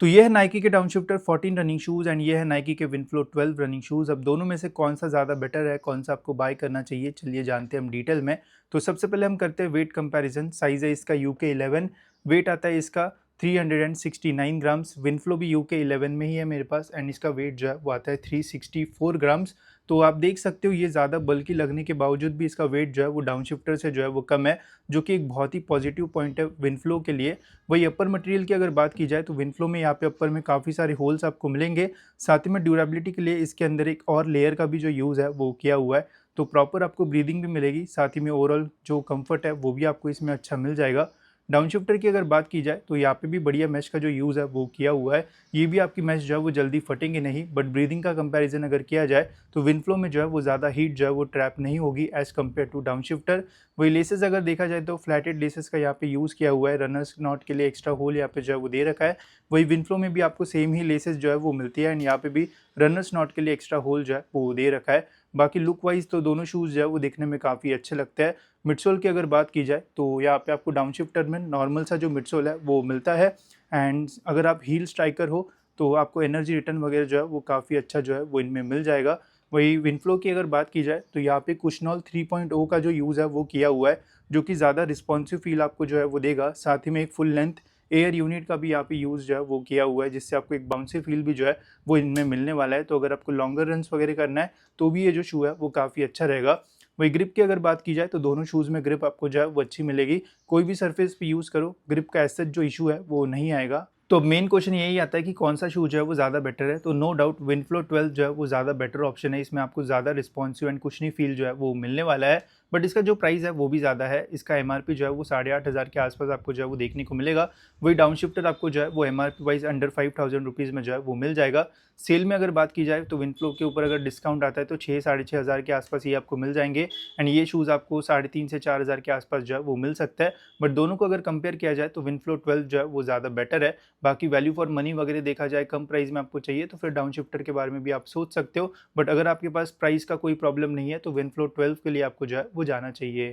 तो ये है नाइकी के डाउनशिफ्टर 14 रनिंग शूज़ एंड ये है नाइकी के विनफ्लो 12 रनिंग शूज़। अब दोनों में से कौन सा ज़्यादा बेटर है, कौन सा आपको बाय करना चाहिए, चलिए जानते हैं हम डिटेल में। तो सबसे पहले हम करते हैं वेट कंपैरिजन। साइज़ है इसका यूके 11, वेट आता है इसका 369 ग्राम्स। विनफ्लो भी यूके 11 में ही है मेरे पास एंड इसका वेट जो है वो आता है 364 ग्राम्स। तो आप देख सकते हो ये ज़्यादा बल्कि लगने के बावजूद भी इसका वेट जो है वो डाउनशिफ्टर से जो है वो कम है, जो कि एक बहुत ही पॉजिटिव पॉइंट है विनफ्लो के लिए। वही अपर मटेरियल की अगर बात की जाए तो विनफ्लो में यहाँ पे अपर में काफ़ी सारे होल्स आपको मिलेंगे। साथ ही में ड्यूरेबिलिटी के लिए इसके अंदर एक और लेयर का भी जो यूज़ है वो किया हुआ है, तो प्रॉपर आपको ब्रीदिंग भी मिलेगी। साथ ही में ओवरऑल जो कंफर्ट है वो भी आपको इसमें अच्छा मिल जाएगा। डाउनशिफ्टर की अगर बात की जाए तो यहाँ पे भी बढ़िया मैश का जो यूज़ है वो किया हुआ है। ये भी आपकी मैश जो है वो जल्दी फटेंगे नहीं, बट ब्रीदिंग का कंपैरिजन अगर किया जाए तो विनफ्लो में जो है वो ज़्यादा हीट जो है वो ट्रैप नहीं होगी एज़ कम्पेयर टू डाउनशिफ्टर। वही लेसेस अगर देखा जाए तो फ्लैटेड लेसेस का यहाँ पे यूज़ किया हुआ है। रनर्स नॉट के लिए एक्स्ट्रा होल यहाँ पे जो है वो दे रखा है। वही विनफ्लो में भी आपको सेम ही लेसेस जो है वो मिलती है एंड यहाँ पे भी रनर्स नॉट के लिए एक्स्ट्रा होल जो है वो दे रखा है। बाकी लुक वाइज तो दोनों शूज़ जो है वो देखने में काफ़ी अच्छे लगते हैं। मिडसोल की अगर बात की जाए तो यहाँ पे आपको डाउनशिफ्टर में नॉर्मल सा जो मिडसोल है वो मिलता है एंड अगर आप हील स्ट्राइकर हो तो आपको एनर्जी रिटर्न वगैरह जो है वो काफ़ी अच्छा जो है वो इनमें मिल जाएगा। वही विनफ्लो की अगर बात की जाए तो यहाँ पे कुशनॉल 3.0 का जो यूज़ है वो किया हुआ है, जो कि ज़्यादा रिस्पॉन्सिव फील आपको जो है वो देगा। साथ ही में एक फुल लेंथ एयर यूनिट का भी यहाँ पे यूज़ जो है वो किया हुआ है, जिससे आपको एक बाउंसी फील भी जो है वो इनमें मिलने वाला है। तो अगर आपको लॉन्गर रन्स वगैरह करना है तो भी ये जो शू है वो काफ़ी अच्छा रहेगा। वही ग्रिप की अगर बात की जाए तो दोनों शूज़ में ग्रिप आपको जो है वो अच्छी मिलेगी। कोई भी सरफेस पे यूज़ करो, ग्रिप का ऐसा जो इशू है वो नहीं आएगा। तो मेन क्वेश्चन यही आता है कि कौन सा शू जो है वो ज़्यादा बेटर है। तो नो डाउट विनफ्लो 12 जो है वो ज़्यादा बेटर ऑप्शन है। इसमें आपको ज़्यादा रिस्पॉन्सिव एंड कुशनी फील जो है वो मिलने वाला है, बट इसका जो प्राइस है वो भी ज़्यादा है। इसका एमआरपी जो है वो 8,500 के आसपास आपको जो है वो देखने को मिलेगा। वही डाउनशिफ्टर आपको जो है वो एमआरपी वाइज अंडर 5,000 रुपीज़ में जो है वो मिल जाएगा। सेल में अगर बात की जाए तो विनफ्लो के ऊपर अगर डिस्काउंट आता है तो 6-6,500 के आसपास ये आपको मिल जाएंगे एंड ये शूज़ आपको 3,500 से 4,000 के आसपास जो है वो मिल सकता है। बट दोनों को अगर कंपेयर किया जाए तो विनफ्लो 12 जो है वो ज़्यादा बेटर है। बाकी वैल्यू फॉर मनी वगैरह देखा जाए, कम प्राइस में आपको चाहिए तो फिर डाउनशिफ्टर के बारे में भी आप सोच सकते हो, बट अगर आपके पास प्राइस का कोई प्रॉब्लम नहीं है तो विनफ्लो 12 के लिए आपको जो है वो जाना चाहिए।